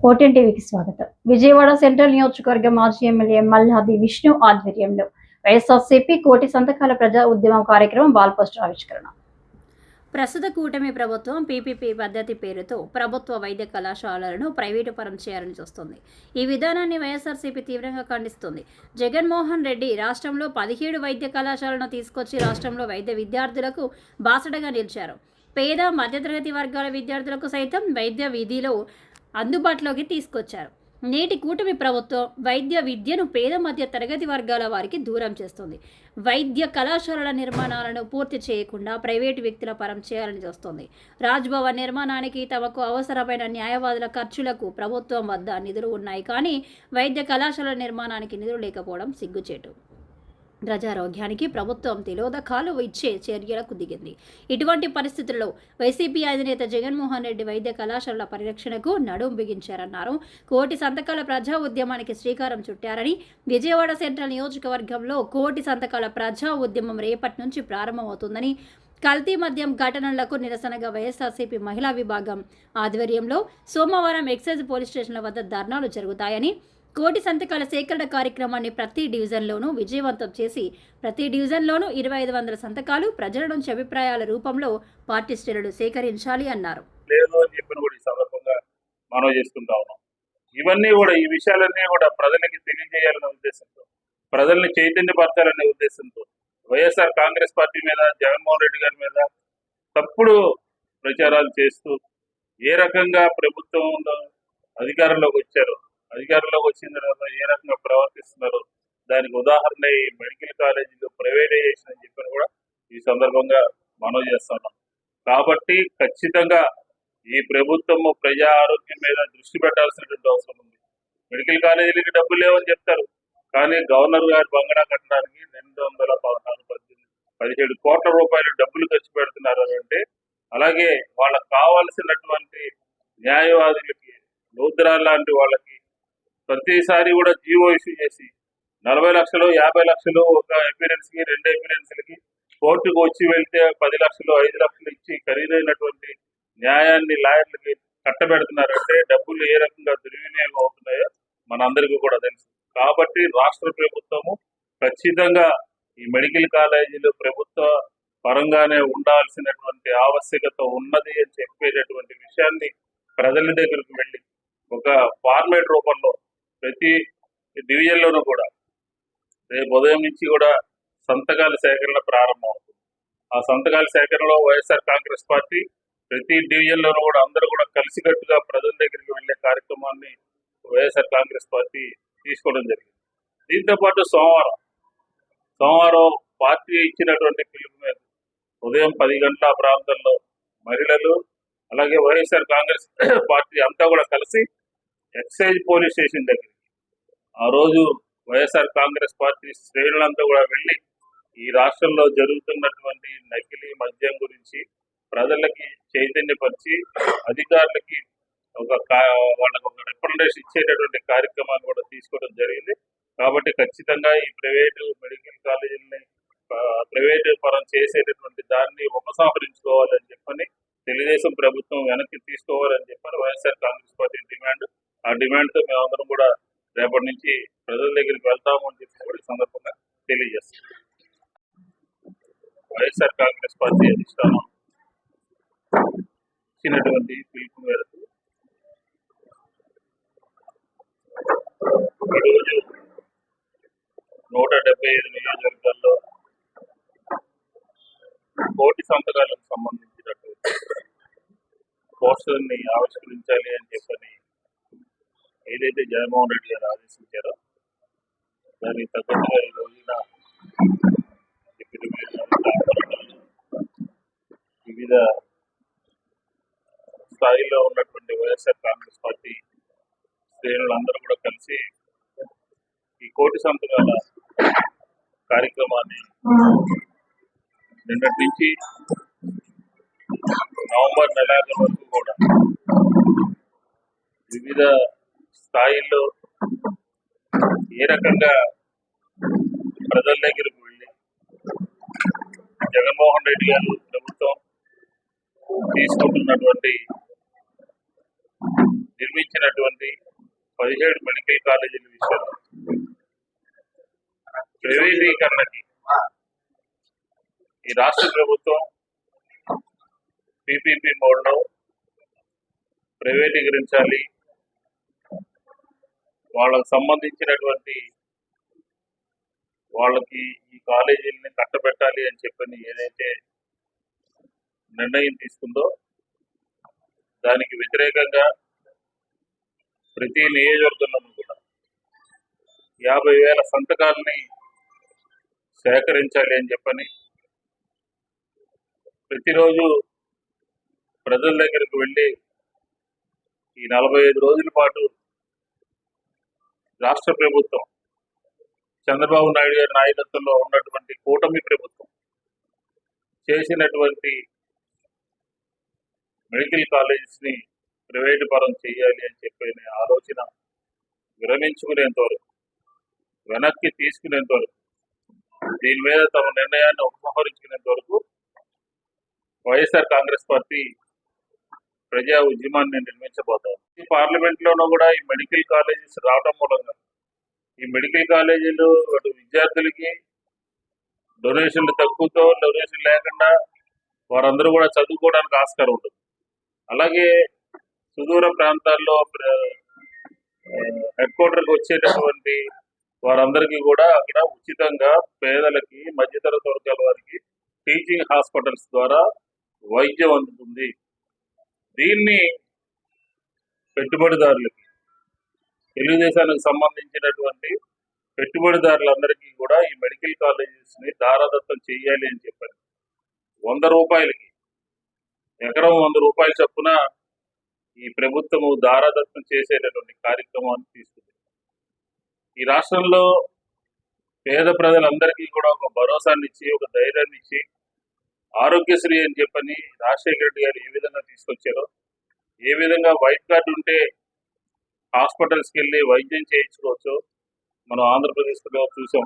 కోటెన్ టీవీకి స్వాగతం. విజయవాడ సెంట్రల్ నియోజకవర్గ మాజీ ఎమ్మెల్యే మల్లాది విష్ణు ఆధ్వర్యంలో వైఎస్ఆర్సీపీ కోటి సంతకాల ప్రజా ఉద్యమం కార్యక్రమం వాల్పోస్టర్ ఆవిష్కరణ. ప్రస్తుత కూటమి ప్రభుత్వం పీపీపీ పద్ధతి పేరుతో ప్రభుత్వ వైద్య కళాశాలలను ప్రైవేటు పరం చేయాలని చూస్తుంది. ఈ విధానాన్ని వైఎస్ఆర్సీపీ తీవ్రంగా ఖండిస్తుంది. జగన్మోహన్ రెడ్డి రాష్ట్రంలో 17 వైద్య కళాశాలను తీసుకొచ్చి రాష్ట్రంలో వైద్య విద్యార్థులకు బాసటగా నిలిచారు. పేద మధ్యతరగతి వర్గాల విద్యార్థులకు సైతం వైద్య విధిలో అందుబాటులోకి తీసుకొచ్చారు. నేటి కూటమి ప్రభుత్వం వైద్య విద్యను పేద మధ్య తరగతి వర్గాల వారికి దూరం చేస్తుంది. వైద్య కళాశాలల నిర్మాణాలను పూర్తి చేయకుండా ప్రైవేటు వ్యక్తుల పరం చేయాలని చూస్తోంది. రాజ్భవన్ నిర్మాణానికి తమకు అవసరమైన న్యాయవాదుల ఖర్చులకు ప్రభుత్వం వద్ద నిధులు ఉన్నాయి, కానీ వైద్య కళాశాలల నిర్మాణానికి నిధులు లేకపోవడం సిగ్గుచేటు. ప్రజారోగ్యానికి ప్రభుత్వం తిలోదకాలు ఇచ్చే చర్యలకు దిగింది. ఇటువంటి పరిస్థితుల్లో వైసీపీ అధినేత జగన్మోహన్ రెడ్డి వైద్య కళాశాలల పరిరక్షణకు నడుం బిగించారన్నారు. కోటి సంతకాల ప్రజా ఉద్యమానికి శ్రీకారం చుట్టారని, విజయవాడ సెంట్రల్ నియోజకవర్గంలో కోటి సంతకాల ప్రజా ఉద్యమం రేపటి నుంచి ప్రారంభమవుతుందని, కల్తీ మద్యం ఘటనలకు నిరసనగా వైఎస్ఆర్సీపీ మహిళా విభాగం ఆధ్వర్యంలో సోమవారం ఎక్సైజ్ పోలీస్ స్టేషన్ల వద్ద ధర్నాలు జరుగుతాయని, కోటి సంతకాల సేకరణ కార్యక్రమాన్ని ప్రతి డివిజన్లోనూ విజయవంతం చేసి ప్రతి డివిజన్లోనూ 2500 సంతకాలు ప్రజల నుంచి అభిప్రాయాల రూపంలో పార్టీ శ్రేణులు సేకరించాలి అన్నారు. ఇవన్నీ కూడా ఈ విషయాలన్నీ కూడా ప్రజలకి తెలియజేయాలనే ఉద్దేశంతో, ప్రజల్ని చైతన్యపరచాలనే ఉద్దేశంతో వైఎస్ఆర్ కాంగ్రెస్ పార్టీ మీద, జగన్మోహన్ రెడ్డి గారి మీద తప్పుడు ప్రచారాలు చేస్తూ ఏ రకంగా ప్రభుత్వంలో అధికారంలోకి వచ్చిన తర్వాత ఏ రకంగా ప్రవర్తిస్తున్నారో దానికి ఉదాహరణ ఈ మెడికల్ కాలేజీలు ప్రైవేటైజేషన్ అని చెప్పని కూడా ఈ సందర్భంగా మనవి చేస్తున్నాం. కాబట్టి ఖచ్చితంగా ఈ ప్రభుత్వము ప్రజా ఆరోగ్యం మీద దృష్టి పెట్టాల్సినటువంటి అవసరం ఉంది. మెడికల్ కాలేజీలకి డబ్బులు లేవని చెప్తారు, కానీ గవర్నర్ గారు బంగళా కట్టడానికి 217 కోట్ల రూపాయలు డబ్బులు ఖర్చు పెడుతున్నారు అంటే, అలాగే వాళ్ళకు కావాల్సినటువంటి న్యాయవాదులకి, లూథరాన్ లాంటి వాళ్ళకి ప్రతిసారి కూడా జీవో ఇష్యూ చేసి 40 లక్షలు 50 లక్షలు ఒక అపీరెన్స్ కి, 2 అపీరెన్స్లకి కోర్టుకు వచ్చి వెళ్తే 10 లక్షలు 5 లక్షలు ఇచ్చి ఖరీదైనటువంటి న్యాయాన్ని లాయర్లకి కట్టబెడుతున్నారంటే డబ్బులు ఏ రకంగా దుర్వినియోగం అవుతున్నాయో మనందరికీ కూడా తెలుసు. కాబట్టి రాష్ట్ర ప్రభుత్వము ఖచ్చితంగా ఈ మెడికల్ కాలేజీలు ప్రభుత్వ పరంగానే ఉండాల్సినటువంటి ఆవశ్యకత ఉన్నది అని చెప్పేటటువంటి విషయాన్ని ప్రజల దగ్గరకు వెళ్ళి ఒక ఫార్మేట్ రూపంలో ప్రతి డివిజన్లోనూ కూడా రేపు ఉదయం నుంచి కూడా సంతకాల సేకరణ ప్రారంభం అవుతుంది. ఆ సంతకాల సేకరణలో వైఎస్ఆర్ కాంగ్రెస్ పార్టీ ప్రతి డివిజన్లోనూ కూడా అందరూ కూడా కలిసికట్టుగా ప్రజల దగ్గరికి వెళ్ళే కార్యక్రమాన్ని వైఎస్ఆర్ కాంగ్రెస్ పార్టీ తీసుకోవడం జరిగింది. దీంతో పాటు సోమవారం పార్టీ ఇచ్చినటువంటి పిలుపు మీద ఉదయం 10 గంటల ప్రాంతంలో మహిళలు అలాగే వైఎస్ఆర్ కాంగ్రెస్ పార్టీ అంతా కూడా కలిసి ఎక్సైజ్ పోలీస్ స్టేషన్ దగ్గరికి ఆ రోజు వైఎస్ఆర్ కాంగ్రెస్ పార్టీ శ్రేణులంతా కూడా వెళ్ళి ఈ రాష్ట్రంలో జరుగుతున్నటువంటి నకిలీ మద్యం గురించి ప్రజలకి చైతన్యపరిచి అధికారులకి వాళ్ళకి ఒక రిప్రజెంటేషన్ ఇచ్చేటటువంటి కార్యక్రమాన్ని కూడా తీసుకోవడం జరిగింది. కాబట్టి ఖచ్చితంగా ఈ ప్రైవేటు మెడికల్ కాలేజీలని ప్రైవేటు పరం చేసేటటువంటి దాన్ని ఉపసంహరించుకోవాలని చెప్పని తెలుగుదేశం ప్రభుత్వం వెనక్కి తీసుకోవాలని చెప్పని వైఎస్ఆర్ కాంగ్రెస్ పార్టీ డిమాండ్. ఆ డిమాండ్తో మేమందరం కూడా రేపటి నుంచి ప్రజల దగ్గరికి వెళ్తాము అని చెప్పి కూడా ఈ సందర్భంగా తెలియజేస్తాం. వైఎస్ఆర్ కాంగ్రెస్ పార్టీ అధిష్టానం ఇచ్చినటువంటి పిలుపు మేరకు ఈరోజు 175 నియోజకవర్గాల్లో కోటి సంతకాలకు సంబంధించినటువంటి పోస్టర్ని ఆవిష్కరించాలి అని చెప్పని ఏదైతే జగన్మోహన్ రెడ్డి గారు ఆదేశించారో దానికి తగ్గట్టుగా ఈ రోజున వివిధ స్థాయిలో ఉన్నటువంటి వైఎస్ఆర్ కాంగ్రెస్ పార్టీ శ్రేణులందరూ కూడా కలిసి ఈ కోటి సంతకాల కార్యక్రమాన్ని నిన్నటి నుంచి నవంబర్ నెలాఖరు వరకు కూడా వివిధ స్థాయిల్లో ఏ రకంగా ప్రజల దగ్గరకు వెళ్ళి జగన్మోహన్ రెడ్డి గారు ప్రభుత్వం తీసుకుంటున్నటువంటి నిర్మించినటువంటి 17 మెడికల్ కాలేజీల విషయంలో ప్రైవేటీకరణకి ఈ రాష్ట్ర ప్రభుత్వం పీపీపీ మోడ్లో ప్రైవేటీకరించాలి, వాళ్ళకు సంబంధించినటువంటి వాళ్ళకి ఈ కాలేజీలని కట్టబెట్టాలి అని చెప్పని ఏదైతే నిర్ణయం తీసుకుందో దానికి వ్యతిరేకంగా ప్రతి నియోజకవర్గంలోనూ కూడా 50,000 సంతకాలని సేకరించాలి అని చెప్పని ప్రతిరోజు ప్రజల దగ్గరకు వెళ్ళి ఈ 45 రోజుల పాటు రాష్ట్ర ప్రభుత్వం చంద్రబాబు నాయుడు గారి నాయకత్వంలో ఉన్నటువంటి కూటమి ప్రభుత్వం చేసినటువంటి మెడికల్ కాలేజెస్ ని ప్రైవేటు పరం చేయాలి అని చెప్పిన ఆలోచన విరమించుకునేంత వరకు, వెనక్కి తీసుకునేంత వరకు, దీని మీద తమ నిర్ణయాన్ని ఉపసంహరించుకునేంత వరకు వైఎస్ఆర్ కాంగ్రెస్ పార్టీ ప్రజా ఉద్యమాన్ని నిర్మించబోతారు. ఈ పార్లమెంట్ లోనూ కూడా ఈ మెడికల్ కాలేజెస్ రావడం మూలంగా ఈ మెడికల్ కాలేజీలు విద్యార్థులకి డొనేషన్లు తక్కువతో, డొనేషన్ లేకుండా వారందరూ కూడా చదువుకోవడానికి ఆస్కారం ఉంటుంది. అలాగే సుదూర ప్రాంతాల్లో హెడ్ క్వార్టర్కి వచ్చేటటువంటి వారందరికీ కూడా అక్కడ ఉచితంగా పేదలకి, మధ్యతరగతి వర్గాల వారికి టీచింగ్ హాస్పిటల్స్ ద్వారా వైద్యం అందుతుంది. దీన్ని పెట్టుబడిదారులకి, తెలుగుదేశానికి సంబంధించినటువంటి పెట్టుబడిదారులందరికీ కూడా ఈ మెడికల్ కాలేజెస్ ని దారాదత్తం చేయాలి అని చెప్పారు. 100 రూపాయలకి, ఎకరం 100 రూపాయల చొప్పున ఈ ప్రభుత్వము దారాదత్తం చేసేటటువంటి కార్యక్రమాన్ని తీసుకుంది. ఈ రాష్ట్రంలో పేద ప్రజలందరికీ కూడా ఒక భరోసాన్ని ఇచ్చి, ఒక ధైర్యాన్ని ఇచ్చి, ఆరోగ్యశ్రీ అని చెప్పని రాజశేఖర రెడ్డి గారు ఏ విధంగా తీసుకొచ్చారో, ఏ విధంగా వైట్ కార్డు ఉంటే హాస్పిటల్స్కి వెళ్ళి వైద్యం చేయించుకోవచ్చు మనం ఆంధ్రప్రదేశ్లో చూసాం.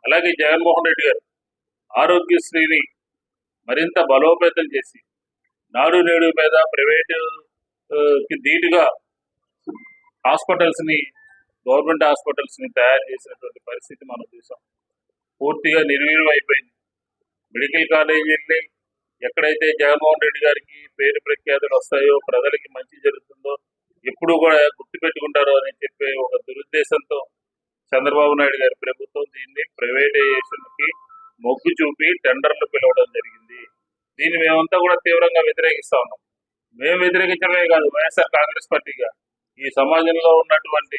అలాగే జగన్మోహన్ రెడ్డి గారు ఆరోగ్యశ్రీని మరింత బలోపేతం చేసి నాడు నేడు మీద ప్రైవేటుకి ధీటుగా గవర్నమెంట్ హాస్పిటల్స్ ని తయారు చేసినటువంటి పరిస్థితి మనం చూసాం. పూర్తిగా నిర్వీర్యం అయిపోయింది. మెడికల్ కాలేజీల్ని ఎక్కడైతే జగన్మోహన్ రెడ్డి గారికి పేరు ప్రఖ్యాతులు వస్తాయో, ప్రజలకి మంచి జరుగుతుందో, ఎప్పుడు కూడా గుర్తుపెట్టుకుంటారో అని చెప్పే ఒక దురుద్దేశంతో చంద్రబాబు నాయుడు గారి ప్రభుత్వం దీన్ని ప్రైవేటైజేషన్ కి మొగ్గు చూపి టెండర్లు పిలవడం జరిగింది. దీన్ని మేమంతా కూడా తీవ్రంగా వ్యతిరేకిస్తా ఉన్నాం. మేము వ్యతిరేకించడమే కాదు, వైఎస్ఆర్ కాంగ్రెస్ పార్టీగా ఈ సమాజంలో ఉన్నటువంటి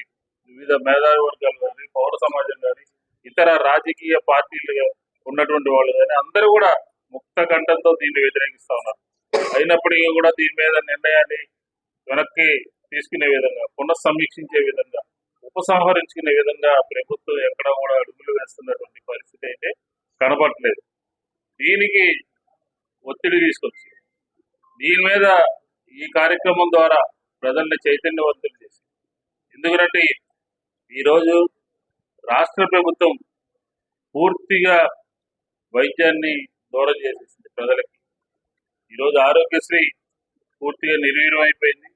వివిధ మేధావి వర్గాలు కానీ, పౌర సమాజం కానీ, ఇతర రాజకీయ పార్టీలు ఉన్నటువంటి వాళ్ళు కానీ అందరూ కూడా ముక్త కంఠంతో దీన్ని వ్యతిరేకిస్తా ఉన్నారు. అయినప్పటికీ కూడా దీని మీద నిర్ణయాన్ని వెనక్కి తీసుకునే విధంగా, పునఃసమీక్షించే విధంగా, ఉపసంహరించుకునే విధంగా ప్రభుత్వం ఎక్కడ కూడా అడుగులు వేస్తున్నటువంటి పరిస్థితి అయితే కనబడట్లేదు. దీనికి ఒత్తిడి తీసుకొచ్చి దీని మీద ఈ కార్యక్రమం ద్వారా ప్రజల్ని చైతన్యవంతులు చేసి, ఎందుకంటే ఈరోజు రాష్ట్ర ప్రభుత్వం పూర్తిగా వైద్యాన్ని దూరం చేసేసింది ప్రజలకి. ఈరోజు ఆరోగ్యశ్రీ పూర్తిగా నిర్వీర్యం అయిపోయింది.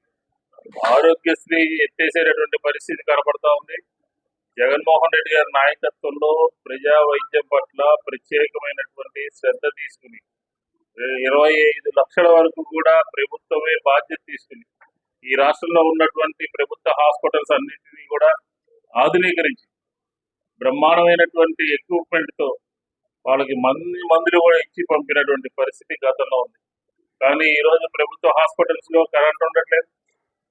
ఆరోగ్యశ్రీ ఎత్తేసేటటువంటి పరిస్థితి కనబడతా ఉంది. జగన్మోహన్ రెడ్డి గారి నాయకత్వంలో ప్రజా వైద్యం పట్ల ప్రత్యేకమైనటువంటి శ్రద్ధ తీసుకుని 25 లక్షల వరకు కూడా ప్రభుత్వమే బాధ్యత తీసుకుని ఈ రాష్ట్రంలో ఉన్నటువంటి ప్రభుత్వ హాస్పిటల్స్ అన్నింటినీ కూడా ఆధునీకరించి బ్రహ్మాండమైనటువంటి ఎక్విప్మెంట్ తో వాళ్ళకి మందులు కూడా ఇచ్చి పంపినటువంటి పరిస్థితి గతంలో ఉంది. కానీ ఈ రోజు ప్రభుత్వ హాస్పిటల్స్ లో కరెంట్ ఉండట్లేదు,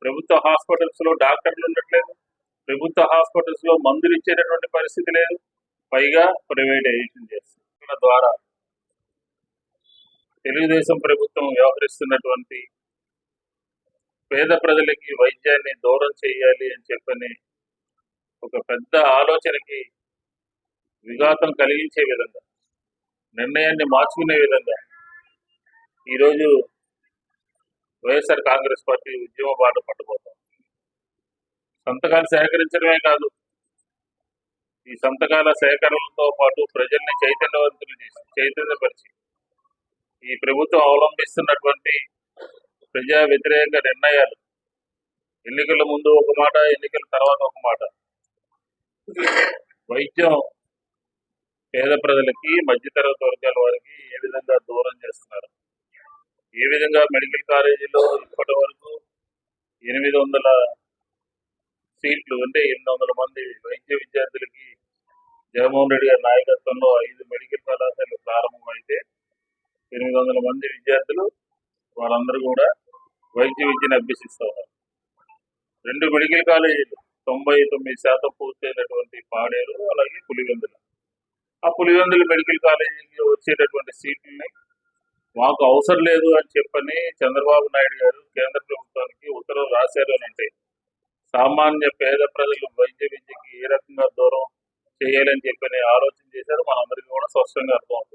ప్రభుత్వ హాస్పిటల్స్ లో డాక్టర్లు ఉండట్లేదు, ప్రభుత్వ హాస్పిటల్స్ లో మందులు ఇచ్చేటటువంటి పరిస్థితి లేదు. పైగా ప్రైవేటైజేషన్ చేస్తున్న ద్వారా తెలుగుదేశం ప్రభుత్వం వ్యవహరిస్తున్నటువంటి పేద ప్రజలకి వైద్యాన్ని దూరం చేయాలి అని చెప్పని ఒక పెద్ద ఆలోచనకి విఘాతం కలిగించే విధంగా, నిర్ణయాన్ని మార్చుకునే విధంగా ఈరోజు వైఎస్ఆర్ కాంగ్రెస్ పార్టీ ఉద్యమ బాట పట్టబోతాం. సంతకాలు సేకరించడమే కాదు, ఈ సంతకాల సేకరణలతో పాటు ప్రజల్ని చైతన్యవంతులు చేసి, చైతన్యపరిచి ఈ ప్రభుత్వం అవలంబిస్తున్నటువంటి ప్రజా వ్యతిరేక నిర్ణయాలు ఎన్నికల ముందు ఒక మాట, ఎన్నికల తర్వాత ఒక మాట. వైద్యం పేద ప్రజలకి, మధ్యతరగతి వర్గాల వారికి ఏ విధంగా దూరం చేస్తున్నారు, ఏ విధంగా మెడికల్ కాలేజీలో ఇప్పటి వరకు 800 సీట్లు అంటే 800 మంది వైద్య విద్యార్థులకి జగన్మోహన్ రెడ్డి గారి నాయకత్వంలో 5 మెడికల్ కళాశాలలు ప్రారంభమైతే 800 మంది విద్యార్థులు వాళ్ళందరూ కూడా వైద్య విద్యను అభ్యసిస్తూ ఉన్నారు. 2 మెడికల్ కాలేజీలు 99% పూర్తయినటువంటి పాడేరు, అలాగే పులివెందుల. ఆ పులివెందుల మెడికల్ కాలేజీకి వచ్చేటటువంటి సీట్లని మాకు అవసరం లేదు అని చెప్పని చంద్రబాబు నాయుడు గారు కేంద్ర ప్రభుత్వానికి ఉత్తర్వులు రాశారు అని అంటే సామాన్య పేద ప్రజలు వైద్య విద్యకి ఏ రకంగా దూరం చేయాలని చెప్పని ఆలోచన చేశారు. మనందరికీ కూడా స్పష్టంగా అర్థమవుతుంది.